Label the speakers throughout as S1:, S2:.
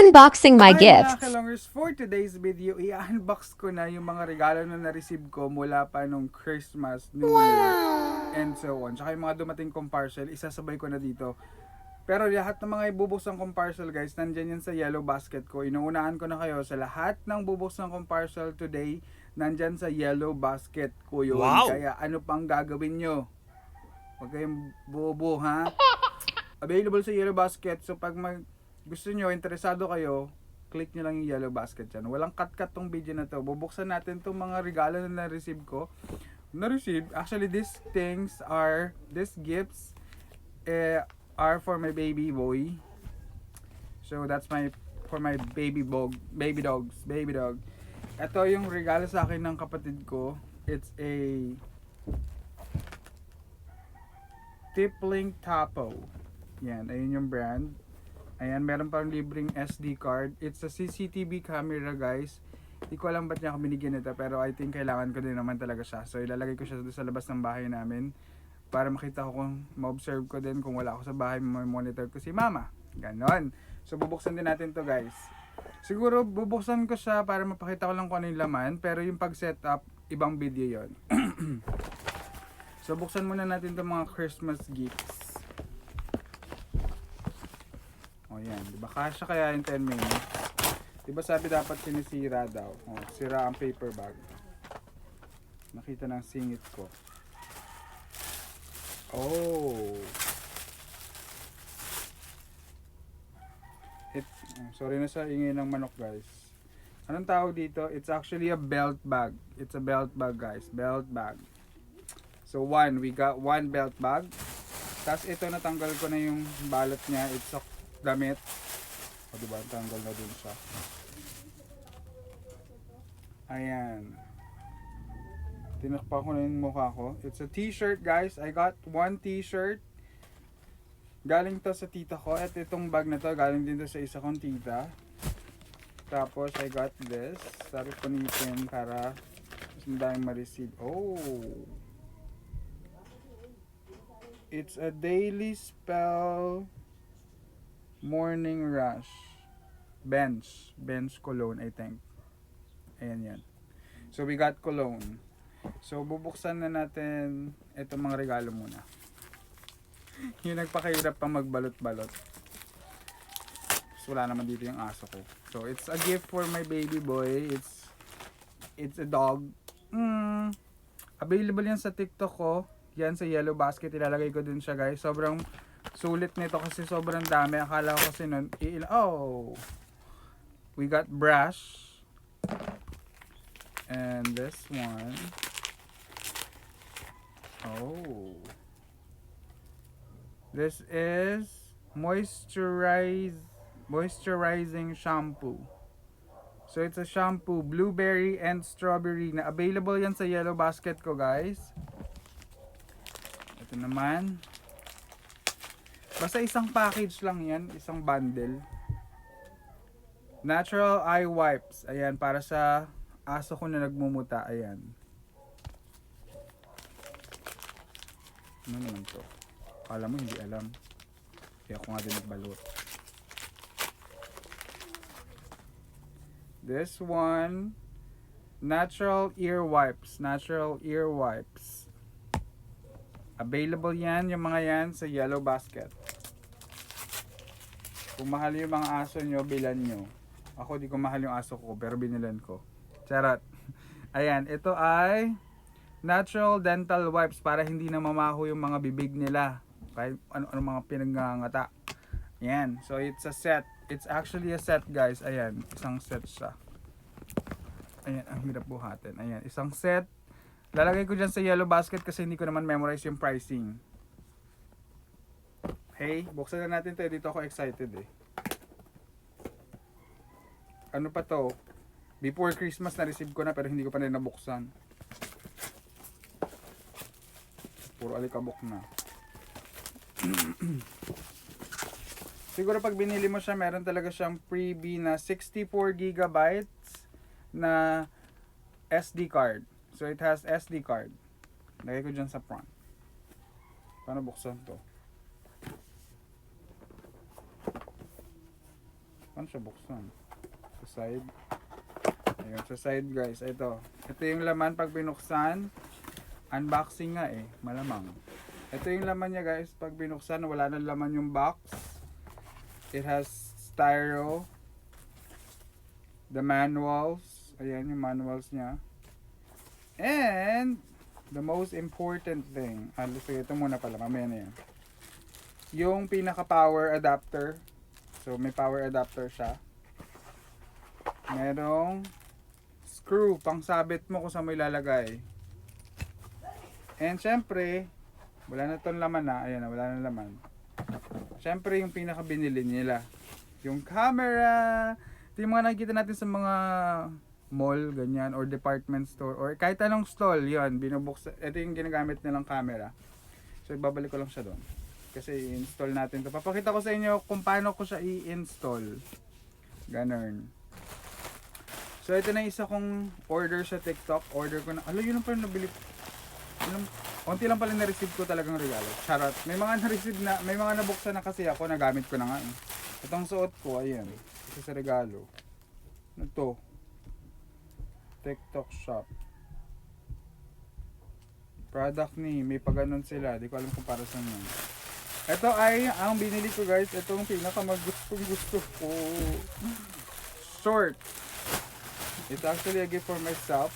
S1: Unboxing my
S2: Hi
S1: gifts.
S2: mga kalongers, for today's video, i-unbox ko na yung mga regalo na na-receive ko mula pa nung Christmas, New Year, and so on. Tsaka yung mga dumating kong parcel, isasabay ko na dito. Pero lahat ng mga ibubuksan kong parcel guys, nandyan yan sa yellow basket ko. Inuunahan ko na kayo sa lahat ng bubuksan kong parcel today, nandyan sa yellow basket ko yun.
S3: Wow!
S2: Kaya ano pang gagawin nyo? Huwag kayong bobo ha? Available sa yellow basket, so pag gusto nyo, interesado kayo, click nyo lang yung yellow basket dyan. Walang cut-cut tong video na to. Bubuksan natin tong mga regalo na na-receive ko. Actually these gifts are for my baby boy. So that's for my baby dog. Ito yung regalo sa akin ng kapatid ko. It's a Tippling Tapo. Yan, ayun yung brand. Ayan, meron pang libreng SD card. It's a CCTV camera guys. Hindi ko alam ba't niya ako binigyan nito, pero I think kailangan ko din naman talaga siya. So ilalagay ko siya sa labas ng bahay namin para makita ko kung ma-observe ko din kung wala ako sa bahay, monitor ko si mama. Ganon. So bubuksan din natin to guys. Siguro bubuksan ko siya para mapakita ko lang kung ano yung laman, pero yung pag-setup, ibang video yon. So buksan muna natin itong mga Christmas gifts. O yan, diba kasya kaya yung 10 minutes? Diba sabi dapat sinisira daw? O, sira ang paper bag. Nakita ng singit ko. Oh! Sorry na sa ingay ng manok guys. Anong tawag dito? It's actually a belt bag. It's a belt bag guys. Belt bag. So we got one belt bag. Tapos ito natanggal ko na yung balot niya. It's a damit. O diba? Tanggal na dun siya. Ayan. Tinakpa ko na yung mukha ko. It's a t-shirt guys. I got one t-shirt. Galing to sa tita ko. At itong bag na to, galing din to sa isa kong tita. Tapos I got this. Sabi ko nitin para mas madaming ma-receive. Oh! It's a Daily Spell Morning Rush. Bench cologne I think. Ayan yan. So we got cologne. So bubuksan na natin itong mga regalo muna. Yung nagpakahirap pang magbalot-balot. So wala naman dito yung aso ko. So it's a gift for my baby boy. It's a dog. Available yan sa TikTok ko. Yan sa yellow basket. Ilalagay ko din siya guys. Sobrang sulit nito kasi sobrang dami. Akala ko kasi nun, we got brush. And this one. Oh. This is moisturizing shampoo. So it's a shampoo, blueberry and strawberry na available yan sa yellow basket ko guys. Ito naman. Basta isang package lang yan, isang bundle. Natural eye wipes. Ayan, para sa aso ko na nagmumuta. Ayan. Ano naman to? Akala mo hindi alam. Kaya ako nga din nagbalot. This one, natural ear wipes. Available yan, yung mga yan sa yellow basket. Kung mahal yung mga aso nyo, bilan nyo. Ako di ko mahal yung aso ko, pero binilan ko. Charot. Ayan, ito ay natural dental wipes para hindi na mamaho yung mga bibig nila. Kahit ano mga pinagngangata. Ayan, so it's a set. It's actually a set guys. Ayan, isang set siya. Ayan, ang hirap buhatin. Ayan, isang set. Lalagay ko dyan sa yellow basket kasi hindi ko naman memorize yung pricing. Hey, buksan na natin to. Dito ako excited eh. Ano pa to? Before Christmas na-receive ko na pero hindi ko pa rin nabuksan. Puro alikabok na. Siguro pag binili mo siya, meron talaga siyang freebie na 64 GB na SD card. So it has SD card. Lagay ko dyan sa front. Paano buksan to? Paano siya buksan? Sa side. Ayun, sa side guys. Ito yung laman pag binuksan. Unboxing nga eh, malamang. Ito yung laman niya guys. Pag binuksan, wala nang laman yung box. It has styro. The manuals. Ayan yung manuals niya. And the most important thing. So ito muna pala, mamaya na yan. Yung pinaka power adapter. So may power adapter siya. Merong screw pang sabit mo kung saan mo ilalagay. And syempre, wala na tong laman na. Ayan na, wala na laman. Syempre yung pinaka binili nila. Yung camera. Ito yung mga nakikita natin sa mga mall, ganyan, or department store, or kahit anong stall, yun, binubuksan. Ito yung ginagamit nilang camera. So ibabalik ko lang siya doon. Kasi i-install natin to. Papakita ko sa inyo kung paano ko siya i-install. Ganun. So ito na isa kong order sa TikTok. Order ko na. Yun ang pala nabili. Unti lang pala na-receive ko talagang regalo. Charot. May mga na-receive na, may mga nabuksan na kasi ako, nagamit ko na nga. Itong suot ko, ayan. Isa sa regalo. Ano to? TikTok shop. Product ni, may paganon sila. Di ko alam kung para saan yun. Ito ay, ang binili ko guys, itong pinaka-gusto ko. Short. It's actually a gift for myself.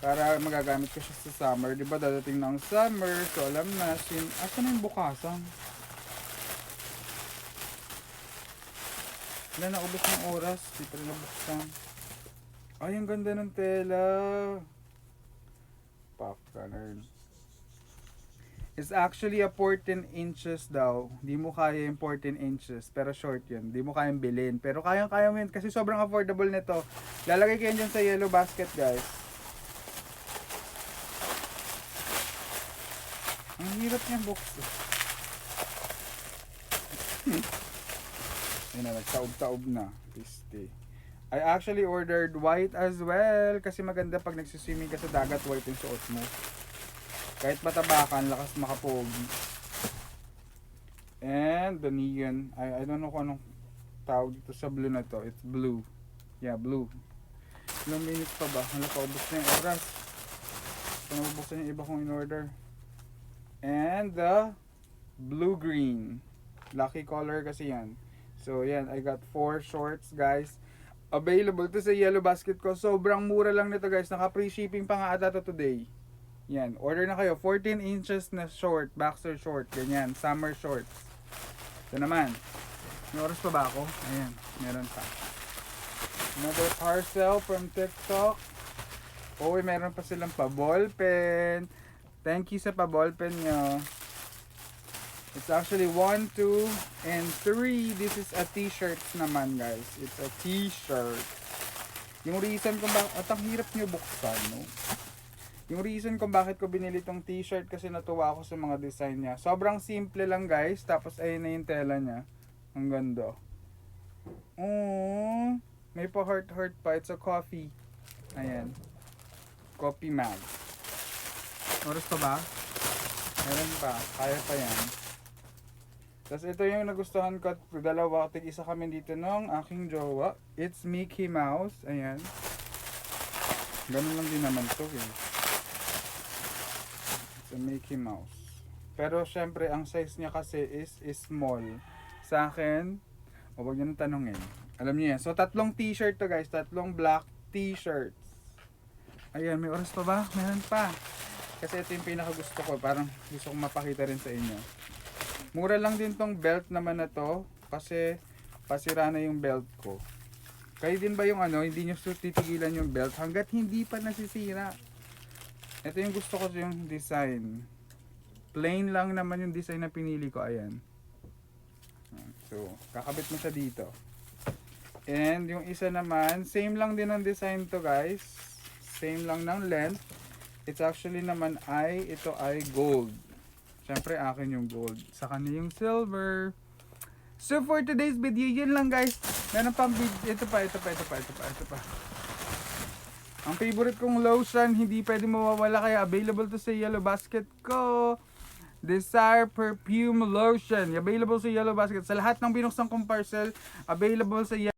S2: Para magagamit ko siya sa summer. Diba dadating na ang summer. So alam na, asan na yung bukasan? Wala na, ubos ng oras. Di pa rin nabuksan. Ay, ang ganda ng tela. Popcorn. It's actually a 14 inches daw. Di mo kaya yung 14 inches. Pero short yun. Di mo kayang bilhin. Pero kayang-kaya mo yun. Kasi sobrang affordable nito. Lalagay ko yun dyan sa yellow basket, guys. Ang hirap niyang box. Yun na, nagtaob-taob na. Piste. I actually ordered white as well. Kasi maganda pag nagsiswimming ka sa dagat, white yung suot mo. Kahit matabakan, lakas makapogi. And the neon. I don't know kung anong tawag dito sa blue na to. It's blue. Yeah, blue. Ilang minutes pa ba? Hala, paubos na yung oras. So, nabubuksan yung iba kong in-order. And the blue-green. Lucky color kasi yan. So, yan. I got 4 shorts, guys. Available to sa yellow basket ko. Sobrang mura lang nito, guys. Naka-free shipping pa nga ata to today. Yan. Order na kayo. 14 inches na short. Boxer short. Ganyan. Summer shorts. Ito naman. May oras pa ba ako? Ayan. Meron pa. Another parcel from TikTok. Oh, meron pa silang pa-ballpen. Thank you sa pa-ballpen nyo. It's actually 1, 2, and 3. This is a t-shirt naman, guys. It's a t-shirt. Yung reason kung bakit, at ang hirap nyo buksan, no? Yung reason kung bakit ko binili tong t-shirt kasi natuwa ako sa mga design niya. Sobrang simple lang, guys. Tapos ayun na yung tela niya. Ang ganda. Oh, may pa heart pa. It's a coffee. Ayan. Coffee mug. Oras pa ba? Meron pa. Kaya pa yan. Tapos ito yung nagustuhan ko. Dalawa. Tig-isa kami dito ng aking jowa. It's Mickey Mouse. Ayan. Ganun lang din naman to eh. It's a Mickey Mouse. Pero syempre ang size niya kasi is small. Sa akin, huwag nyo nang tanongin. Alam niyo yan. So tatlong t-shirt to guys. Tatlong black t-shirts. Ayan, may oras pa ba? Meron pa. Kasi ito yung pinaka gusto ko. Parang gusto kong mapakita rin sa inyo. Mura lang din tong belt naman na to. Kasi pasira na yung belt ko. Kayo din ba yung ano, hindi nyo titigilan yung belt hanggat hindi pa nasisira. Ito yung gusto ko yung design. Plain lang naman yung design na pinili ko. Ayan. So, kakabit mo siya dito. And yung isa naman, same lang din ang design to guys. Same lang ng length. It's actually naman ito ay gold. Siyempre akin yung gold. Sa kanya yung silver. So for today's video, yun lang guys. Meron pang video. Ito pa. Ang favorite kong lotion, hindi pwede mawawala kaya available to sa yellow basket ko. Desire Perfume Lotion. Available sa Yellow Basket. Sa lahat ng binuksan kong parcel, available sa